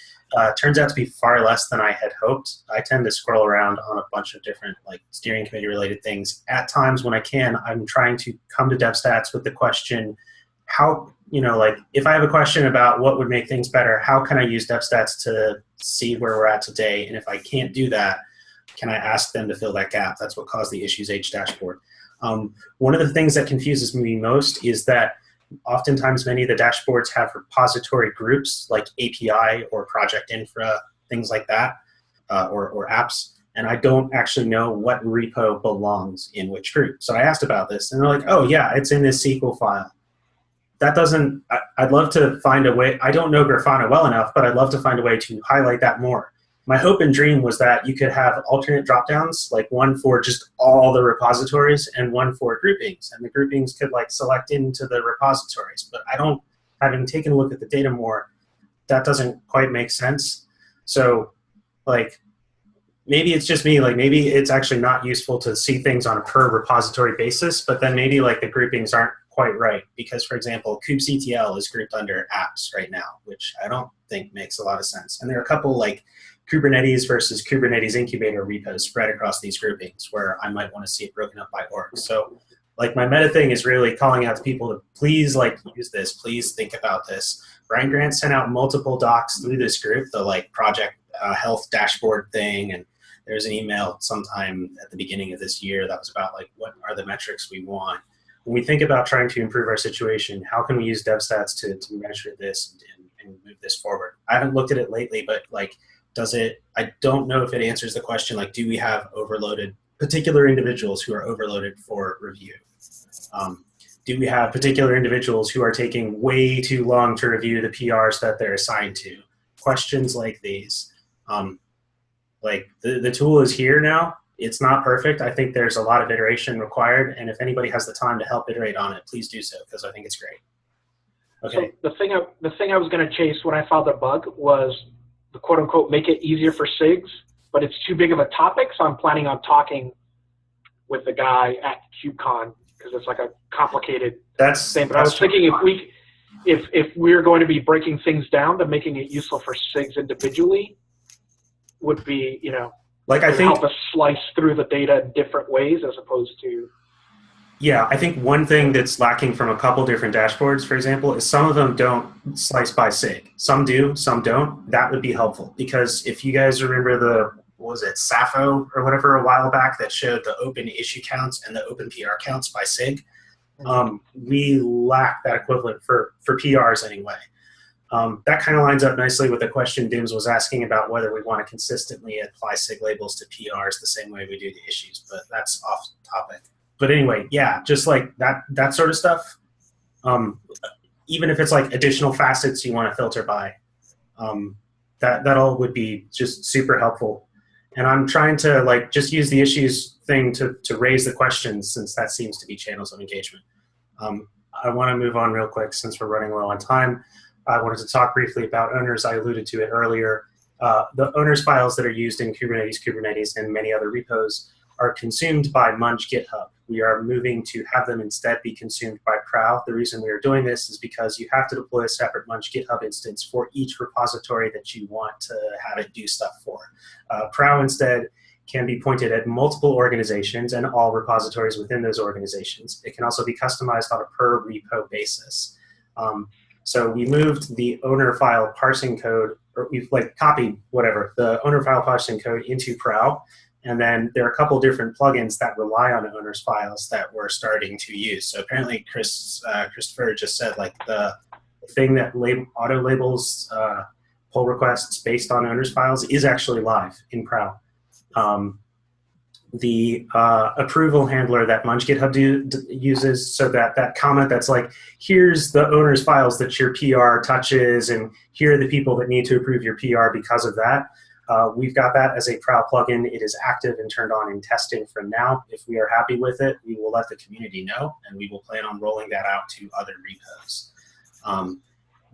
turns out to be far less than I had hoped. I tend to scroll around on a bunch of different, like, steering committee related things. At times when I can, I'm trying to come to DevStats with the question, how, like, if I have a question about what would make things better, how can I use DevStats to see where we're at today? And if I can't do that, can I ask them to fill that gap? That's what caused the Issues H dashboard. One of the things that confuses me most is that oftentimes many of the dashboards have repository groups like API or project infra, things like that, or apps, and I don't actually know what repo belongs in which group. So I asked about this, and they're like, oh yeah, it's in this SQL file. That doesn't, I'd love to find a way, I don't know Grafana well enough, but I'd love to find a way to highlight that more. My hope and dream was that you could have alternate dropdowns, like one for just all the repositories and one for groupings. And the groupings could, like, select into the repositories. But I don't, having taken a look at the data more, that doesn't quite make sense. So, like, maybe it's just me. Like, maybe it's actually not useful to see things on a per repository basis, but then maybe, like, the groupings aren't quite right. Because, for example, kubectl is grouped under apps right now, which I don't think makes a lot of sense. And there are a couple, like, Kubernetes versus Kubernetes incubator repos spread across these groupings where I might want to see it broken up by org. So, like, my meta thing is really calling out to people to please, like, use this, please think about this. Brian Grant sent out multiple docs through this group, the, like, project health dashboard thing, and there's an email sometime at the beginning of this year that was about, like, what are the metrics we want. When we think about trying to improve our situation, how can we use DevStats to measure this and move this forward? I haven't looked at it lately, but, like, does it, I don't know if it answers the question, like, do we have overloaded particular individuals who are overloaded for review? Do we have particular individuals who are taking way too long to review the PRs that they're assigned to? Questions like these. Like, the tool is here now. It's not perfect. I think there's a lot of iteration required, and if anybody has the time to help iterate on it, please do so, because I think it's great. Okay. So the thing I was going to chase when I found the bug was the quote-unquote make it easier for SIGs, but it's too big of a topic, so I'm planning on talking with the guy at KubeCon, because it's like a complicated thing. But I was thinking if we're going to be breaking things down, then making it useful for SIGs individually would be, like, I think, help us slice through the data in different ways as opposed to. Yeah, I think one thing that's lacking from a couple different dashboards, for example, is some of them don't slice by SIG. Some do, some don't. That would be helpful, because if you guys remember the, what was it, Sappho or whatever a while back that showed the open issue counts and the open PR counts by SIG, we lack that equivalent for PRs anyway. That kind of lines up nicely with the question Dims was asking about whether we want to consistently apply SIG labels to PRs the same way we do to issues, but that's off topic. But anyway, yeah, just like that sort of stuff. Even if it's like additional facets you want to filter by, that all would be just super helpful. And I'm trying to like just use the issues thing to raise the questions, since that seems to be channels of engagement. I want to move on real quick since we're running low on time. I wanted to talk briefly about owners. I alluded to it earlier. The owners files that are used in Kubernetes, and many other repos are consumed by Munch GitHub. We are moving to have them instead be consumed by Prow. The reason we are doing this is because you have to deploy a separate Munch GitHub instance for each repository that you want to have it do stuff for. Prow instead can be pointed at multiple organizations and all repositories within those organizations. It can also be customized on a per repo basis. So we moved the owner file parsing code, or we've like copied whatever, the owner file parsing code into Prow. And then there are a couple different plugins that rely on owners files that we're starting to use. So apparently Christopher just said like the thing that auto labels pull requests based on owners files is actually live in Prow. The approval handler that Munch GitHub uses, so that comment that's like, here's the owner's files that your PR touches, and here are the people that need to approve your PR because of that. We've got that as a Prow plugin. It is active and turned on in testing from now. If we are happy with it, we will let the community know, and we will plan on rolling that out to other repos.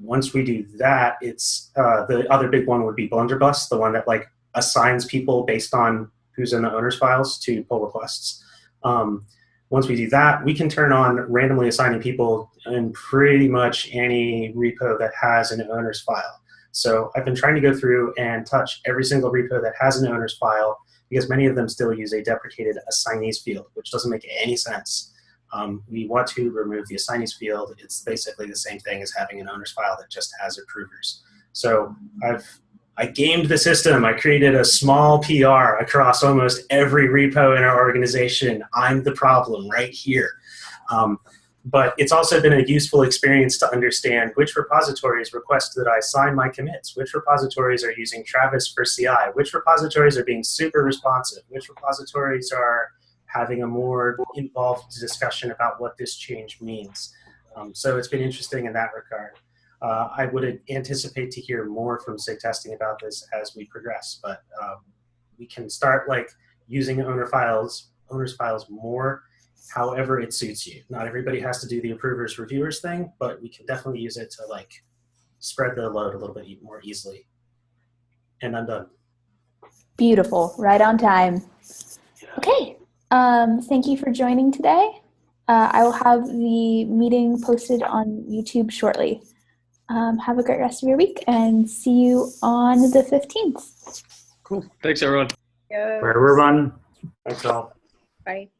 Once we do that, it's the other big one would be Blunderbuss, the one that like assigns people based on who's in the owner's files to pull requests. Once we do that, we can turn on randomly assigning people in pretty much any repo that has an owner's file. So I've been trying to go through and touch every single repo that has an owner's file, because many of them still use a deprecated assignees field, which doesn't make any sense. We want to remove the assignees field. It's basically the same thing as having an owner's file that just has approvers. So I gamed the system. I created a small PR across almost every repo in our organization. I'm the problem right here. But it's also been a useful experience to understand which repositories request that I sign my commits, which repositories are using Travis for CI, which repositories are being super responsive, which repositories are having a more involved discussion about what this change means. So it's been interesting in that regard. I would anticipate to hear more from SIG testing about this as we progress, but we can start like using owners files more however it suits you. Not everybody has to do the approvers reviewers thing, but we can definitely use it to like spread the load a little bit more easily. And I'm done. Beautiful, right on time. Okay, thank you for joining today. I will have the meeting posted on YouTube shortly. Have a great rest of your week, and see you on the 15th. Cool. Thanks, everyone. Where we're run. Thanks all. Bye.